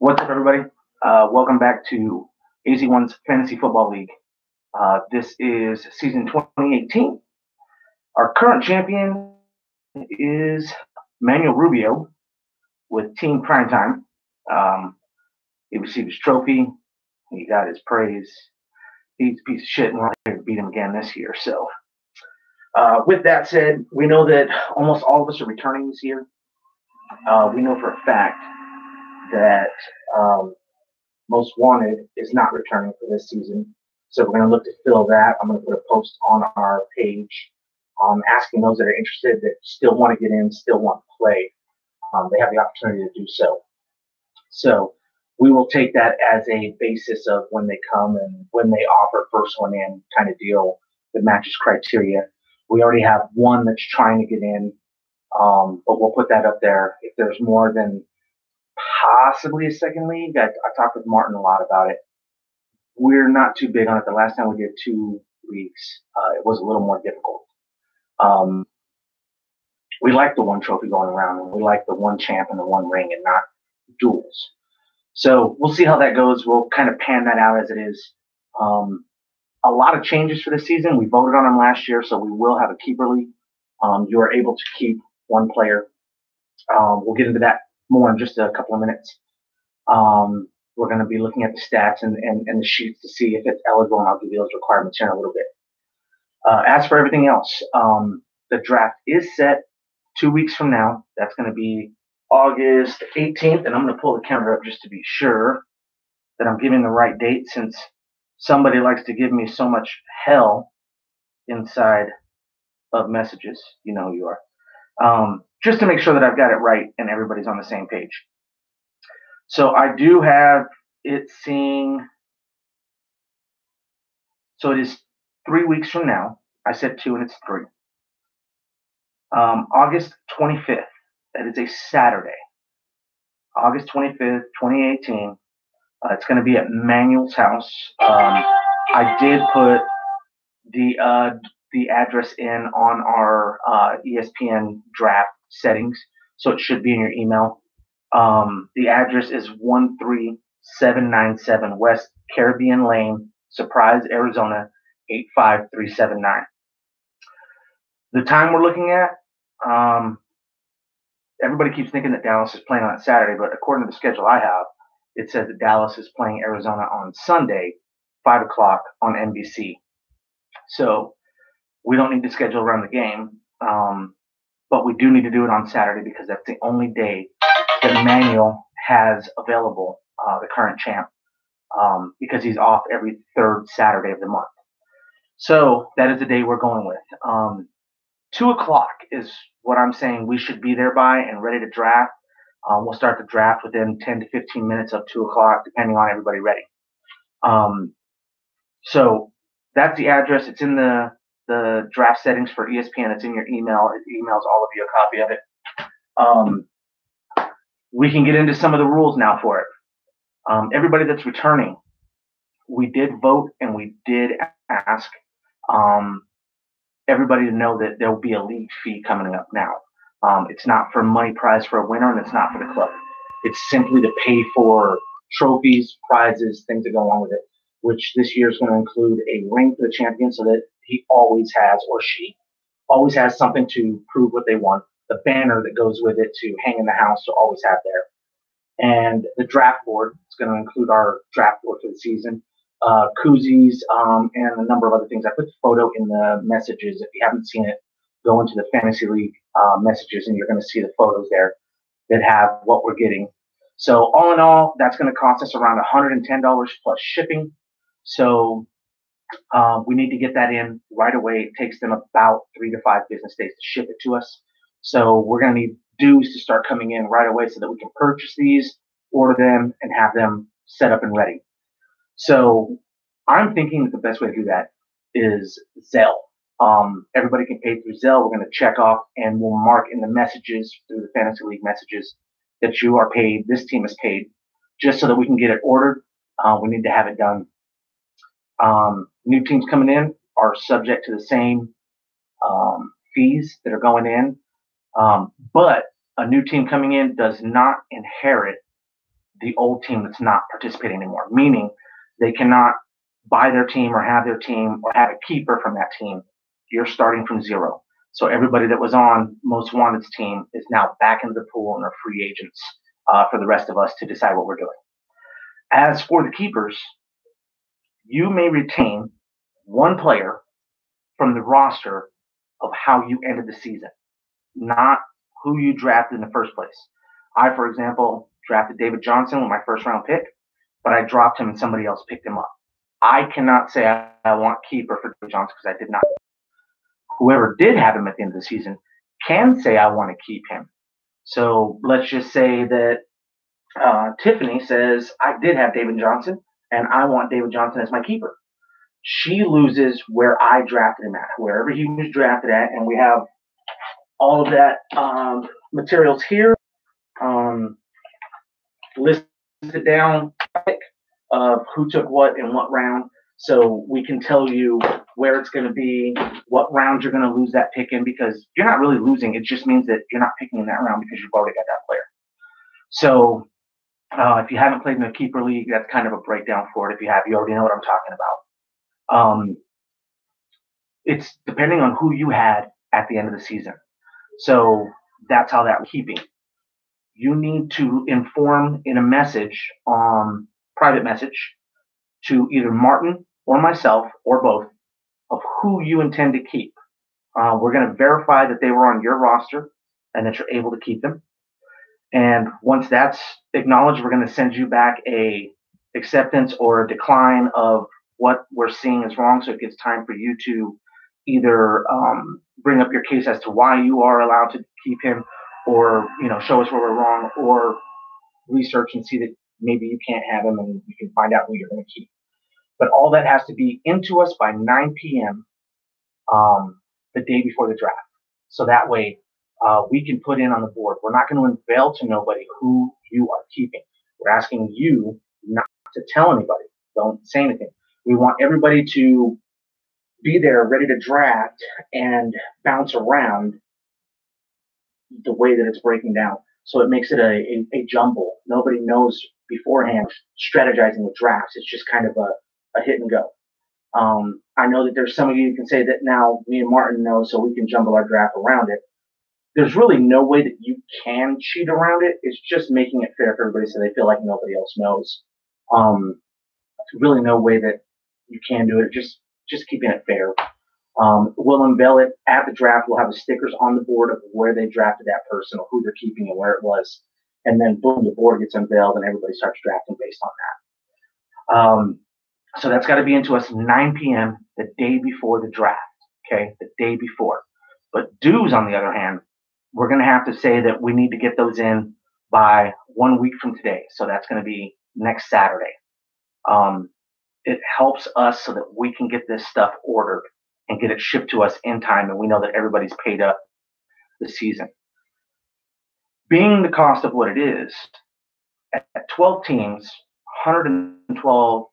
What's up, everybody? Welcome back to AZ1's Fantasy Football League. This is season 2018. Our current champion is Manuel Rubio with Team Primetime. He received his trophy. He got his praise. He's a piece of shit, and we're here to beat him again this year. So, with that said, we know that almost all of us are returning this year. We know for a fact that Most Wanted is not returning for this season. So we're going to look to fill that. I'm going to put a post on our page asking those that are interested that still want to get in, still want to play. They have the opportunity to do so. So we will take that as a basis of when they come and when they offer first one in kind of deal that matches criteria. We already have one that's trying to get in, but we'll put that up there. If there's more than possibly a second league, I talked with Martin a lot about it. We're not too big on it. The last time we did 2 weeks, it was a little more difficult. We like the one trophy going around, and we like the one champ and the one ring and not duels. So we'll see how that goes. We'll kind of pan that out as it is. A lot of changes for this season. We voted on them last year, so we will have a keeper league. You are able to keep one player. We'll get into that more in just a couple of minutes. We're going to be looking at the stats and the sheets to see if it's eligible, and I'll give you those requirements here in a little bit. As for everything else, the draft is set 2 weeks from now. That's going to be August 18th, and I'm going to pull the calendar up just to be sure that I'm giving the right date, since somebody likes to give me so much hell inside of messages. You know you are. Just to make sure that I've got it right and everybody's on the same page. So I do have it seeing. So it is 3 weeks from now. I said 2 and it's 3. August 25th. That is a Saturday. August 25th, 2018. It's going to be at Manuel's house. I did put the address in on our ESPN draft settings, so it should be in your email. The address is 13797 West Caribbean Lane, Surprise, Arizona 85379. The time we're looking at, everybody keeps thinking that Dallas is playing on Saturday, but according to the schedule I have, it says that Dallas is playing Arizona on Sunday, 5 o'clock on NBC. So we don't need to schedule around the game, but we do need to do it on Saturday because that's the only day that Manuel has available, the current champ, because he's off every third Saturday of the month. So that is the day we're going with. 2 o'clock is what I'm saying we should be there by and ready to draft. We'll start the draft within 10 to 15 minutes of 2 o'clock, depending on everybody ready. So that's the address. It's in the draft settings for ESPN. It's in your email. It emails all of you a copy of it. We can get into some of the rules now for it. Everybody that's returning, we did vote and we did ask everybody to know that there will be a league fee coming up now. It's not for money prize for a winner, and it's not for the club. It's simply to pay for trophies, prizes, things that go along with it, which this year is going to include a ring for the champion so that he always has, or she always has, something to prove what they won. The banner that goes with it to hang in the house to always have there. And the draft board is going to include our draft board for the season, koozies, and a number of other things. I put the photo in the messages. If you haven't seen it, go into the Fantasy League messages, and you're going to see the photos there that have what we're getting. So all in all, that's going to cost us around $110 plus shipping. So we need to get that in right away. It takes them about 3 to 5 business days to ship it to us. So we're going to need dues to start coming in right away so that we can purchase these, order them, and have them set up and ready. So I'm thinking that the best way to do that is Zelle. Everybody can pay through Zelle. We're going to check off, and we'll mark in the messages through the Fantasy League messages that you are paid, this team is paid, just so that we can get it ordered. We need to have it done. New teams coming in are subject to the same fees that are going in, but a new team coming in does not inherit the old team that's not participating anymore, meaning they cannot buy their team or have their team or have a keeper from that team. You're starting from zero. So everybody that was on Most Wanted's team is now back into the pool and are free agents for the rest of us to decide what we're doing. As for the keepers, you may retain one player from the roster of how you ended the season, not who you drafted in the first place. I, for example, drafted David Johnson with my first round pick, but I dropped him and somebody else picked him up. I cannot say I want keeper for David Johnson because I did not. Whoever did have him at the end of the season can say I want to keep him. So let's just say that Tiffany says I did have David Johnson and I want David Johnson as my keeper. She loses where I drafted him at, wherever he was drafted at, and we have all of that materials here listed down of who took what in what round, so we can tell you where it's going to be, what round you're going to lose that pick in, because you're not really losing. It just means that you're not picking in that round because you've already got that player. So if you haven't played in a keeper league, that's kind of a breakdown for it. If you have, you already know what I'm talking about. It's depending on who you had at the end of the season. So that's how that keeping. You need to inform in a message, private message, to either Martin or myself or both of who you intend to keep. We're going to verify that they were on your roster and that you're able to keep them. And once that's acknowledged, we're going to send you back a acceptance or a decline of what we're seeing is wrong. So it gives time for you to either bring up your case as to why you are allowed to keep him, or show us where we're wrong, or research and see that maybe you can't have him and you can find out who you're going to keep. But all that has to be into us by 9 p.m. The day before the draft. So that way we can put in on the board. We're not going to unveil to nobody who you are keeping. We're asking you not to tell anybody. Don't say anything. We want everybody to be there ready to draft and bounce around the way that it's breaking down. So it makes it a jumble. Nobody knows beforehand strategizing with drafts. It's just kind of a hit and go. I know that there's some of you who can say that now me and Martin know, so we can jumble our draft around it. There's really no way that you can cheat around it. It's just making it fair for everybody so they feel like nobody else knows. Really no way that you can do it. Just keeping it fair. We'll unveil it at the draft. We'll have the stickers on the board of where they drafted that person or who they're keeping and where it was. And then boom, the board gets unveiled and everybody starts drafting based on that. So that's got to be into us 9 p.m. the day before the draft. Okay, the day before. But dues, on the other hand, we're going to have to say that we need to get those in by 1 week from today. So that's going to be next Saturday. It helps us so that we can get this stuff ordered and get it shipped to us in time, and we know that everybody's paid up this season. Being the cost of what it is, at 12 teams, $112,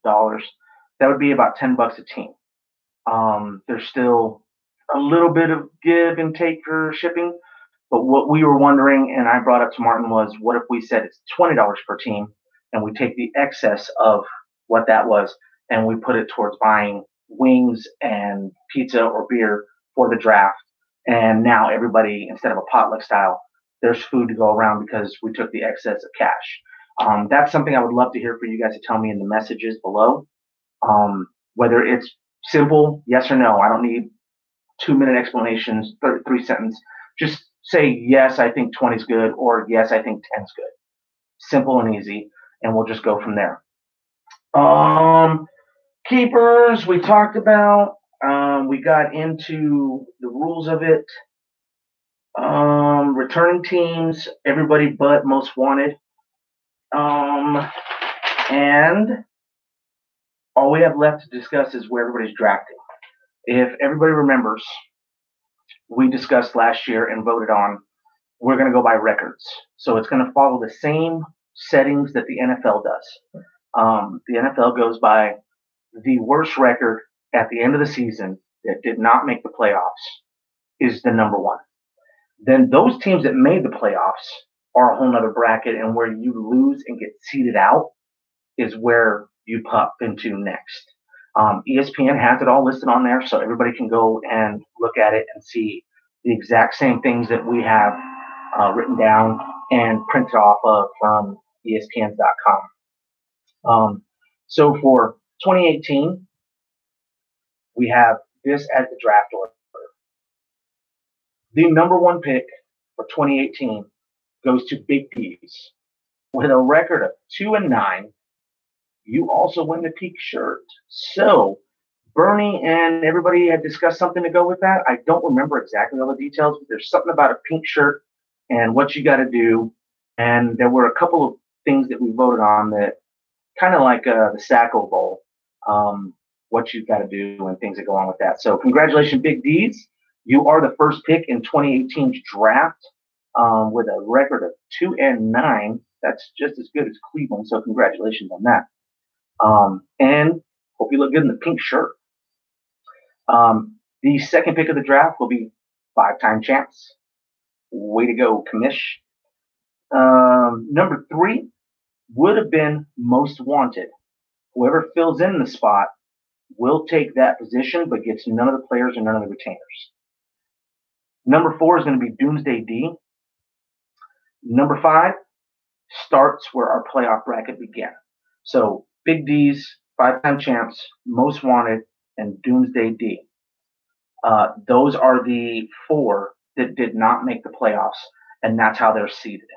that would be about $10 a team. There's still a little bit of give and take for shipping, but what we were wondering, and I brought up to Martin, was what if we said it's $20 per team, and we take the excess of what that was and we put it towards buying wings and pizza or beer for the draft. And now everybody, instead of a potluck style, there's food to go around because we took the excess of cash. That's something I would love to hear for you guys to tell me in the messages below. Whether it's simple, yes or no. I don't need 2-minute explanations, 3 sentence. Just say, yes, I think 20 is good, or yes, I think 10 is good. Simple and easy, and we'll just go from there. Keepers, we talked about. We got into the rules of it. Returning teams, everybody but Most Wanted. And all we have left to discuss is where everybody's drafting. If everybody remembers, we discussed last year and voted on, we're going to go by records. So it's going to follow the same settings that the NFL does. The NFL goes by the worst record at the end of the season that did not make the playoffs is the number one. Then those teams that made the playoffs are a whole nother bracket, and where you lose and get seeded out is where you pop into next. ESPN has it all listed on there, so everybody can go and look at it and see the exact same things that we have written down and printed off of from ESPN.com. So for 2018, we have this as the draft order. The number one pick for 2018 goes to Big D's. With a record of 2-9, you also win the pink shirt. So Bernie and everybody had discussed something to go with that. I don't remember exactly all the details, but there's something about a pink shirt and what you got to do. And there were a couple of things that we voted on that kind of like the Sacco Bowl, what you've got to do and things that go on with that. So congratulations, Big D's. You are the first pick in 2018's draft with a record of 2-9. That's just as good as Cleveland. So congratulations on that. And hope you look good in the pink shirt. The second pick of the draft will be 5-time champs. Way to go, Commish. Number 3 would have been most wanted. Whoever fills in the spot will take that position, but gets none of the players and none of the retainers. Number 4 is going to be Doomsday D. Number 5 starts where our playoff bracket began. So Big D's, 5-time champs, most wanted, and Doomsday D. Those are the 4 that did not make the playoffs, and that's how they're seeded.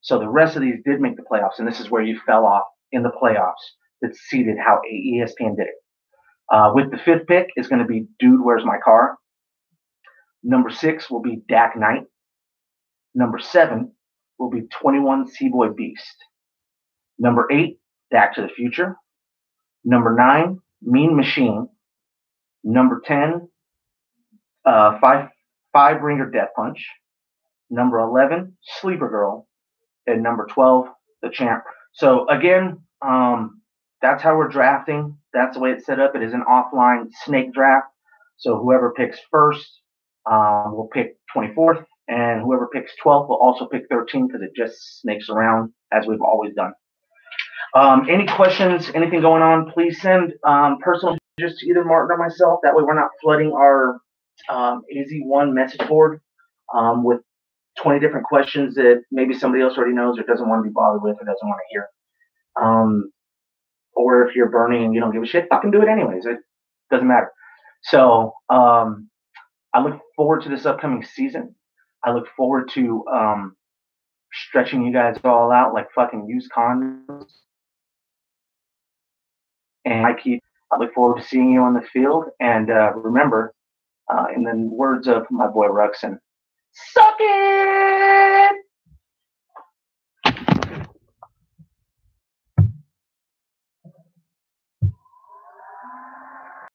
So the rest of these did make the playoffs, and this is where you fell off in the playoffs. That's seeded how ESPN did it. With the 5th pick is going to be Dude, Where's My Car? Number 6 will be Dak Knight. Number 7 will be 21 Seaboy Beast. Number 8, Back to the Future. Number 9, Mean Machine. Number 10, five Ringer Death Punch. Number 11, Sleeper Girl. And number 12, The Champ. So again, that's how we're drafting. That's the way it's set up. It is an offline snake draft. So whoever picks first will pick 24th, and whoever picks 12th will also pick 13th because it just snakes around as we've always done. Any questions, anything going on, please send personal messages to either Martin or myself. That way we're not flooding our AZ1 message board with 20 different questions that maybe somebody else already knows or doesn't want to be bothered with or doesn't want to hear. Or if you're Bernie and you don't give a shit, fucking do it anyways. It doesn't matter. So I look forward to this upcoming season. I look forward to stretching you guys all out like fucking used condoms. And I look forward to seeing you on the field. And remember, in the words of my boy Ruxin, suck it!